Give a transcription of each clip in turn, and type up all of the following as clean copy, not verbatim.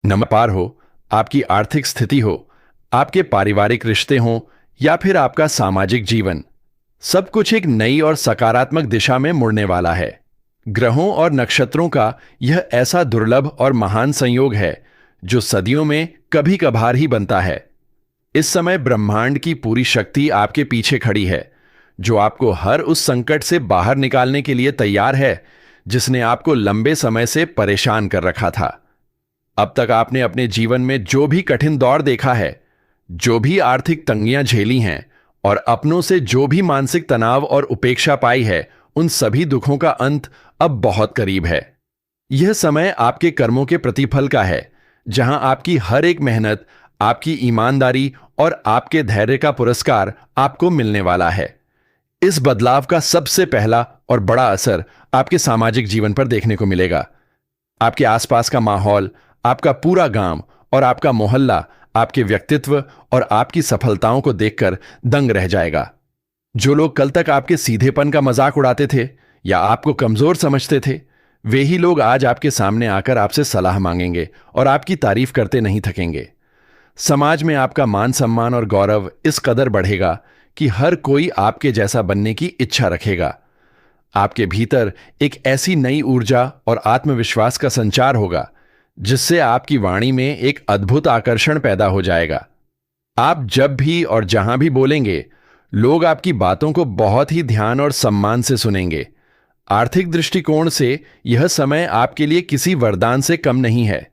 नमपार हो, आपकी आर्थिक स्थिति हो, आपके पारिवारिक रिश्ते हों या फिर आपका सामाजिक जीवन, सब कुछ एक नई और सकारात्मक दिशा में मुड़ने वाला है। ग्रहों और नक्षत्रों का यह ऐसा दुर्लभ और महान संयोग है जो सदियों में कभी कभार ही बनता है। इस समय ब्रह्मांड की पूरी शक्ति आपके पीछे खड़ी है, जो आपको हर उस संकट से बाहर निकालने के लिए तैयार है जिसने आपको लंबे समय से परेशान कर रखा था। अब तक आपने अपने जीवन में जो भी कठिन दौर देखा है, जो भी आर्थिक तंगियां झेली हैं और अपनों से जो भी मानसिक तनाव और उपेक्षा पाई है, उन सभी दुखों का अंत अब बहुत करीब है। यह समय आपके कर्मों के प्रतिफल का है, जहां आपकी हर एक मेहनत, आपकी ईमानदारी और आपके धैर्य का पुरस्कार आपको मिलने वाला है। इस बदलाव का सबसे पहला और बड़ा असर आपके सामाजिक जीवन पर देखने को मिलेगा। आपके आसपास का माहौल, आपका पूरा गांव और आपका मोहल्ला आपके व्यक्तित्व और आपकी सफलताओं को देखकर दंग रह जाएगा। जो लोग कल तक आपके सीधेपन का मजाक उड़ाते थे या आपको कमजोर समझते थे, वे ही लोग आज आपके सामने आकर आपसे सलाह मांगेंगे और आपकी तारीफ करते नहीं थकेंगे। समाज में आपका मान सम्मान और गौरव इस कदर बढ़ेगा कि हर कोई आपके जैसा बनने की इच्छा रखेगा। आपके भीतर एक ऐसी नई ऊर्जा और आत्मविश्वास का संचार होगा जिससे आपकी वाणी में एक अद्भुत आकर्षण पैदा हो जाएगा। आप जब भी और जहां भी बोलेंगे, लोग आपकी बातों को बहुत ही ध्यान और सम्मान से सुनेंगे। आर्थिक दृष्टिकोण से यह समय आपके लिए किसी वरदान से कम नहीं है।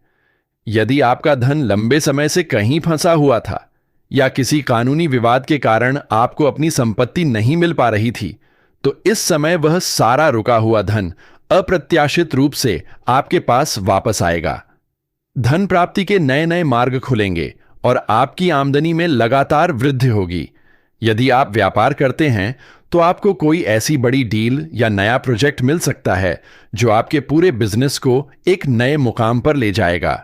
यदि आपका धन लंबे समय से कहीं फंसा हुआ था या किसी कानूनी विवाद के कारण आपको अपनी संपत्ति नहीं मिल पा रही थी, तो इस समय वह सारा रुका हुआ धन अप्रत्याशित रूप से आपके पास वापस आएगा। धन प्राप्ति के नए नए मार्ग खुलेंगे और आपकी आमदनी में लगातार वृद्धि होगी। यदि आप व्यापार करते हैं तो आपको कोई ऐसी बड़ी डील या नया प्रोजेक्ट मिल सकता है जो आपके पूरे बिजनेस को एक नए मुकाम पर ले जाएगा।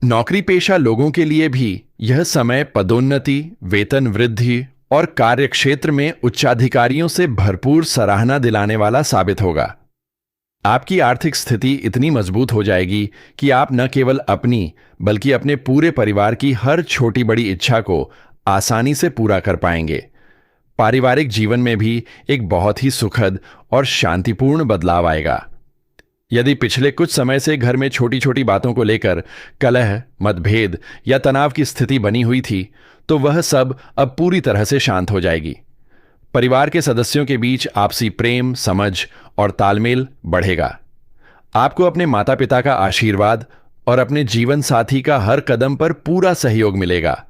नौकरी पेशा लोगों के लिए भी यह समय पदोन्नति, वेतन वृद्धि और कार्यक्षेत्र में उच्चाधिकारियों से भरपूर सराहना दिलाने वाला साबित होगा। आपकी आर्थिक स्थिति इतनी मजबूत हो जाएगी कि आप न केवल अपनी बल्कि अपने पूरे परिवार की हर छोटी बड़ी इच्छा को आसानी से पूरा कर पाएंगे। पारिवारिक जीवन में भी एक बहुत ही सुखद और शांतिपूर्ण बदलाव आएगा। यदि पिछले कुछ समय से घर में छोटी छोटी बातों को लेकर कलह, मतभेद या तनाव की स्थिति बनी हुई थी, तो वह सब अब पूरी तरह से शांत हो जाएगी। परिवार के सदस्यों के बीच आपसी प्रेम, समझ और तालमेल बढ़ेगा। आपको अपने माता पिता का आशीर्वाद और अपने जीवन साथी का हर कदम पर पूरा सहयोग मिलेगा,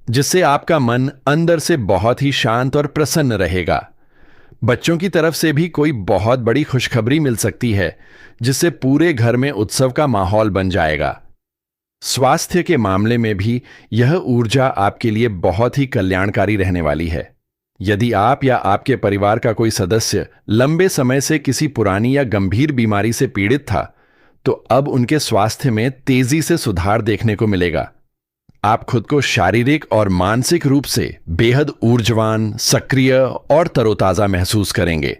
जिससे आपका मन अंदर से बहुत ही शांत और प्रसन्न रहेगा। बच्चों की तरफ से भी कोई बहुत बड़ी खुशखबरी मिल सकती है, जिससे पूरे घर में उत्सव का माहौल बन जाएगा। स्वास्थ्य के मामले में भी यह ऊर्जा आपके लिए बहुत ही कल्याणकारी रहने वाली है। यदि आप या आपके परिवार का कोई सदस्य लंबे समय से किसी पुरानी या गंभीर बीमारी से पीड़ित था, तो अब उनके स्वास्थ्य में तेजी से सुधार देखने को मिलेगा। आप खुद को शारीरिक और मानसिक रूप से बेहद ऊर्जावान, सक्रिय और तरोताजा महसूस करेंगे।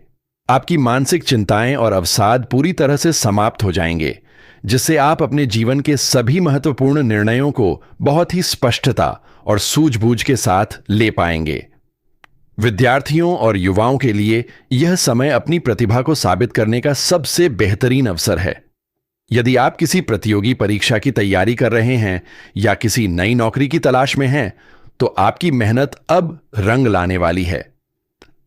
आपकी मानसिक चिंताएं और अवसाद पूरी तरह से समाप्त हो जाएंगे, जिससे आप अपने जीवन के सभी महत्वपूर्ण निर्णयों को बहुत ही स्पष्टता और सूझबूझ के साथ ले पाएंगे। विद्यार्थियों और युवाओं के लिए यह समय अपनी प्रतिभा को साबित करने का सबसे बेहतरीन अवसर है। यदि आप किसी प्रतियोगी परीक्षा की तैयारी कर रहे हैं या किसी नई नौकरी की तलाश में हैं, तो आपकी मेहनत अब रंग लाने वाली है।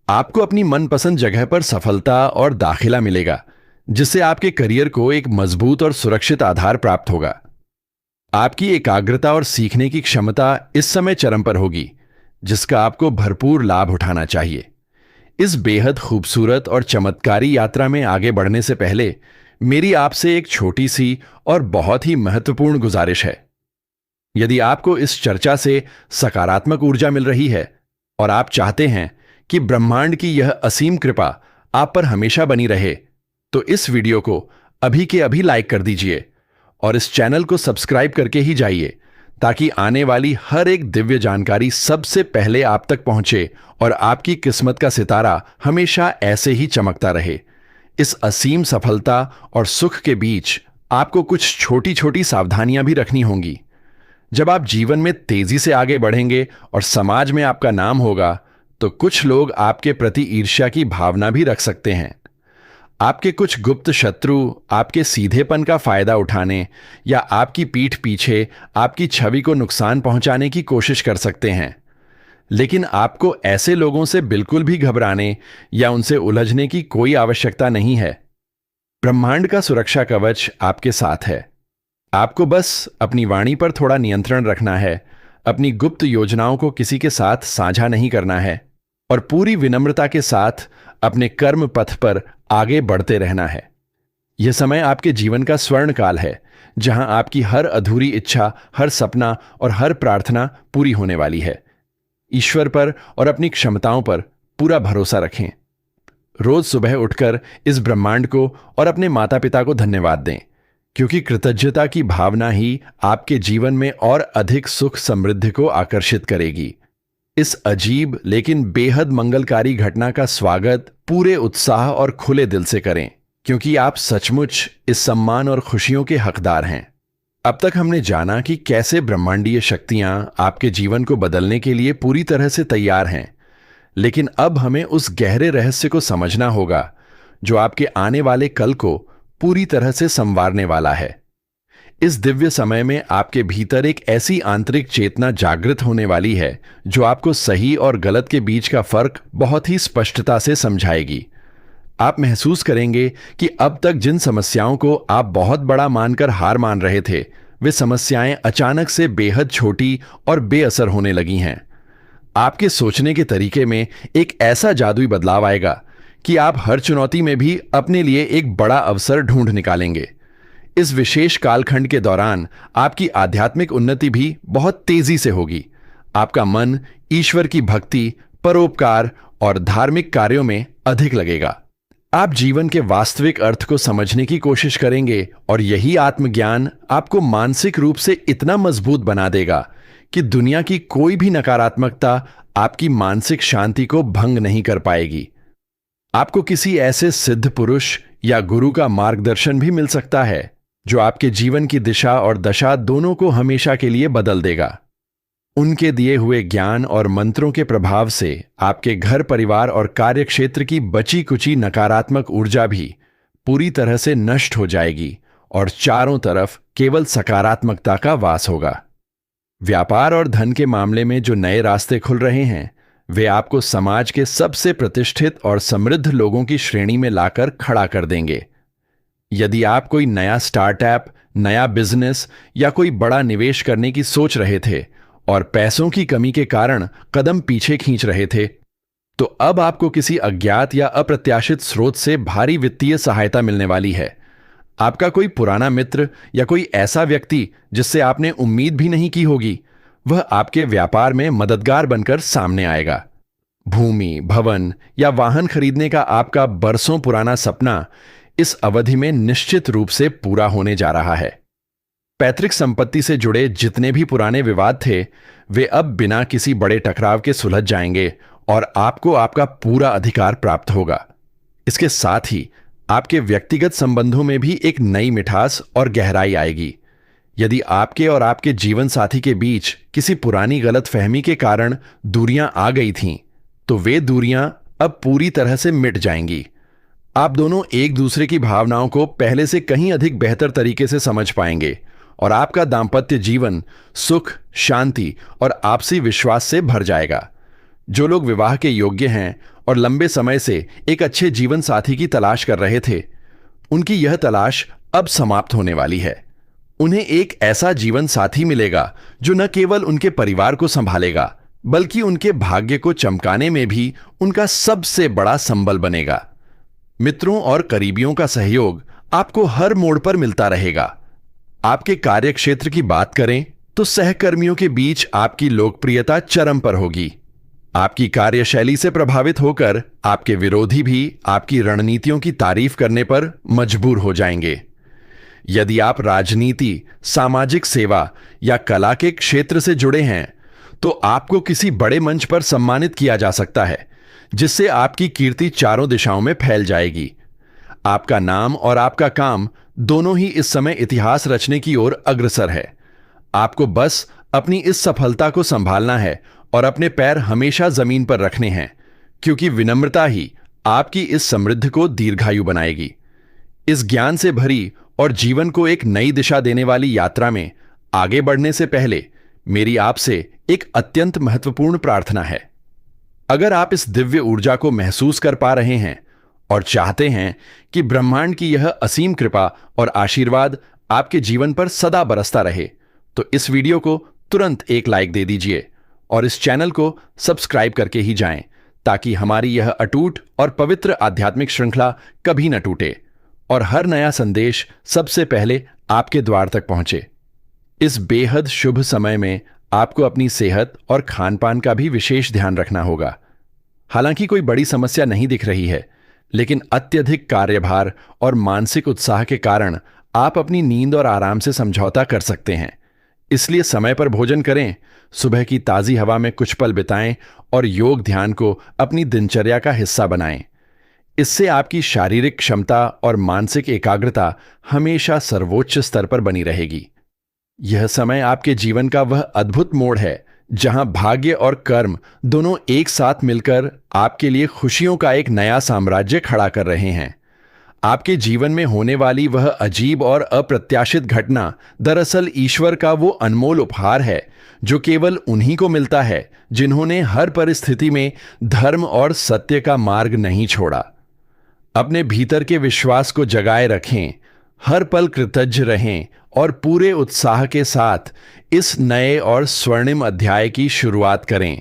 आपको अपनी मनपसंद जगह पर सफलता और दाखिला मिलेगा, जिससे आपके करियर को एक मजबूत और सुरक्षित आधार प्राप्त होगा। आपकी एकाग्रता और सीखने की क्षमता इस समय चरम पर होगी, जिसका आपको भरपूर लाभ उठाना चाहिए। इस बेहद खूबसूरत और चमत्कारी यात्रा में आगे बढ़ने से पहले मेरी आपसे एक छोटी सी और बहुत ही महत्वपूर्ण गुजारिश है। यदि आपको इस चर्चा से सकारात्मक ऊर्जा मिल रही है और आप चाहते हैं कि ब्रह्मांड की यह असीम कृपा आप पर हमेशा बनी रहे, तो इस वीडियो को अभी के अभी लाइक कर दीजिए और इस चैनल को सब्सक्राइब करके ही जाइए, ताकि आने वाली हर एक दिव्य जानकारी सबसे पहले आप तक पहुंचे और आपकी किस्मत का सितारा हमेशा ऐसे ही चमकता रहे। इस असीम सफलता और सुख के बीच आपको कुछ छोटी छोटी सावधानियां भी रखनी होंगी। जब आप जीवन में तेजी से आगे बढ़ेंगे और समाज में आपका नाम होगा, तो कुछ लोग आपके प्रति ईर्ष्या की भावना भी रख सकते हैं। आपके कुछ गुप्त शत्रु आपके सीधेपन का फायदा उठाने या आपकी पीठ पीछे आपकी छवि को नुकसान पहुंचाने की कोशिश कर सकते हैं। लेकिन आपको ऐसे लोगों से बिल्कुल भी घबराने या उनसे उलझने की कोई आवश्यकता नहीं है। ब्रह्मांड का सुरक्षा कवच आपके साथ है। आपको बस अपनी वाणी पर थोड़ा नियंत्रण रखना है, अपनी गुप्त योजनाओं को किसी के साथ साझा नहीं करना है और पूरी विनम्रता के साथ अपने कर्म पथ पर आगे बढ़ते रहना है। यह समय आपके जीवन का स्वर्ण काल है, जहां आपकी हर अधूरी इच्छा, हर सपना और हर प्रार्थना पूरी होने वाली है। ईश्वर पर और अपनी क्षमताओं पर पूरा भरोसा रखें। रोज सुबह उठकर इस ब्रह्मांड को और अपने माता पिता को धन्यवाद दें, क्योंकि कृतज्ञता की भावना ही आपके जीवन में और अधिक सुख समृद्धि को आकर्षित करेगी। इस अजीब लेकिन बेहद मंगलकारी घटना का स्वागत पूरे उत्साह और खुले दिल से करें, क्योंकि आप सचमुच इस सम्मान और खुशियों के हकदार हैं। अब तक हमने जाना कि कैसे ब्रह्मांडीय शक्तियां आपके जीवन को बदलने के लिए पूरी तरह से तैयार हैं, लेकिन अब हमें उस गहरे रहस्य को समझना होगा जो आपके आने वाले कल को पूरी तरह से संवारने वाला है। इस दिव्य समय में आपके भीतर एक ऐसी आंतरिक चेतना जागृत होने वाली है जो आपको सही और गलत के बीच का फर्क बहुत ही स्पष्टता से समझाएगी। आप महसूस करेंगे कि अब तक जिन समस्याओं को आप बहुत बड़ा मानकर हार मान रहे थे, वे समस्याएं अचानक से बेहद छोटी और बेअसर होने लगी हैं। आपके सोचने के तरीके में एक ऐसा जादुई बदलाव आएगा कि आप हर चुनौती में भी अपने लिए एक बड़ा अवसर ढूंढ निकालेंगे। इस विशेष कालखंड के दौरान आपकी आध्यात्मिक उन्नति भी बहुत तेजी से होगी। आपका मन ईश्वर की भक्ति, परोपकार और धार्मिक कार्यों में अधिक लगेगा। आप जीवन के वास्तविक अर्थ को समझने की कोशिश करेंगे और यही आत्मज्ञान आपको मानसिक रूप से इतना मजबूत बना देगा कि दुनिया की कोई भी नकारात्मकता आपकी मानसिक शांति को भंग नहीं कर पाएगी। आपको किसी ऐसे सिद्ध पुरुष या गुरु का मार्गदर्शन भी मिल सकता है जो आपके जीवन की दिशा और दशा दोनों को हमेशा के लिए बदल देगा। उनके दिए हुए ज्ञान और मंत्रों के प्रभाव से आपके घर, परिवार और कार्य क्षेत्र की बची कुची नकारात्मक ऊर्जा भी पूरी तरह से नष्ट हो जाएगी और चारों तरफ केवल सकारात्मकता का वास होगा। व्यापार और धन के मामले में जो नए रास्ते खुल रहे हैं, वे आपको समाज के सबसे प्रतिष्ठित और समृद्ध लोगों की श्रेणी में लाकर खड़ा कर देंगे। यदि आप कोई नया स्टार्टअप, नया बिजनेस या कोई बड़ा निवेश करने की सोच रहे थे और पैसों की कमी के कारण कदम पीछे खींच रहे थे, तो अब आपको किसी अज्ञात या अप्रत्याशित स्रोत से भारी वित्तीय सहायता मिलने वाली है। आपका कोई पुराना मित्र या कोई ऐसा व्यक्ति जिससे आपने उम्मीद भी नहीं की होगी, वह आपके व्यापार में मददगार बनकर सामने आएगा। भूमि, भवन या वाहन खरीदने का आपका बरसों पुराना सपना इस अवधि में निश्चित रूप से पूरा होने जा रहा है। पैतृक संपत्ति से जुड़े जितने भी पुराने विवाद थे, वे अब बिना किसी बड़े टकराव के सुलझ जाएंगे और आपको आपका पूरा अधिकार प्राप्त होगा। इसके साथ ही आपके व्यक्तिगत संबंधों में भी एक नई मिठास और गहराई आएगी। यदि आपके और आपके जीवन साथी के बीच किसी पुरानी गलतफहमी के कारण दूरियां आ गई थीं, तो वे दूरियां अब पूरी तरह से मिट जाएंगी। आप दोनों एक दूसरे की भावनाओं को पहले से कहीं अधिक बेहतर तरीके से समझ पाएंगे और आपका दांपत्य जीवन सुख, शांति और आपसी विश्वास से भर जाएगा। जो लोग विवाह के योग्य हैं और लंबे समय से एक अच्छे जीवन साथी की तलाश कर रहे थे, उनकी यह तलाश अब समाप्त होने वाली है। उन्हें एक ऐसा जीवन साथी मिलेगा जो न केवल उनके परिवार को संभालेगा, बल्कि उनके भाग्य को चमकाने में भी उनका सबसे बड़ा संबल बनेगा। मित्रों और करीबियों का सहयोग आपको हर मोड़ पर मिलता रहेगा। आपके कार्य क्षेत्र की बात करें तो सहकर्मियों के बीच आपकी लोकप्रियता चरम पर होगी। आपकी कार्यशैली से प्रभावित होकर आपके विरोधी भी आपकी रणनीतियों की तारीफ करने पर मजबूर हो जाएंगे। यदि आप राजनीति, सामाजिक सेवा या कला के क्षेत्र से जुड़े हैं, तो आपको किसी बड़े मंच पर सम्मानित किया जा सकता है, जिससे आपकी कीर्ति चारों दिशाओं में फैल जाएगी। आपका नाम और आपका काम दोनों ही इस समय इतिहास रचने की ओर अग्रसर है। आपको बस अपनी इस सफलता को संभालना है और अपने पैर हमेशा जमीन पर रखने हैं, क्योंकि विनम्रता ही आपकी इस समृद्धि को दीर्घायु बनाएगी। इस ज्ञान से भरी और जीवन को एक नई दिशा देने वाली यात्रा में आगे बढ़ने से पहले मेरी आपसे एक अत्यंत महत्वपूर्ण प्रार्थना है। अगर आप इस दिव्य ऊर्जा को महसूस कर पा रहे हैं और चाहते हैं कि ब्रह्मांड की यह असीम कृपा और आशीर्वाद आपके जीवन पर सदा बरसता रहे, तो इस वीडियो को तुरंत एक लाइक दे दीजिए और इस चैनल को सब्सक्राइब करके ही जाएं, ताकि हमारी यह अटूट और पवित्र आध्यात्मिक श्रृंखला कभी न टूटे और हर नया संदेश सबसे पहले आपके द्वार तक पहुंचे। इस बेहद शुभ समय में आपको अपनी सेहत और खान पान का भी विशेष ध्यान रखना होगा। हालांकि कोई बड़ी समस्या नहीं दिख रही है, लेकिन अत्यधिक कार्यभार और मानसिक उत्साह के कारण आप अपनी नींद और आराम से समझौता कर सकते हैं। इसलिए समय पर भोजन करें, सुबह की ताजी हवा में कुछ पल बिताएं और योग ध्यान को अपनी दिनचर्या का हिस्सा बनाएं। इससे आपकी शारीरिक क्षमता और मानसिक एकाग्रता हमेशा सर्वोच्च स्तर पर बनी रहेगी। यह समय आपके जीवन का वह अद्भुत मोड़ है जहां भाग्य और कर्म दोनों एक साथ मिलकर आपके लिए खुशियों का एक नया साम्राज्य खड़ा कर रहे हैं। आपके जीवन में होने वाली वह अजीब और अप्रत्याशित घटना दरअसल ईश्वर का वो अनमोल उपहार है जो केवल उन्हीं को मिलता है जिन्होंने हर परिस्थिति में धर्म और सत्य का मार्ग नहीं छोड़ा। अपने भीतर के विश्वास को जगाए रखें, हर पल कृतज्ञ रहें और पूरे उत्साह के साथ इस नए और स्वर्णिम अध्याय की शुरुआत करें।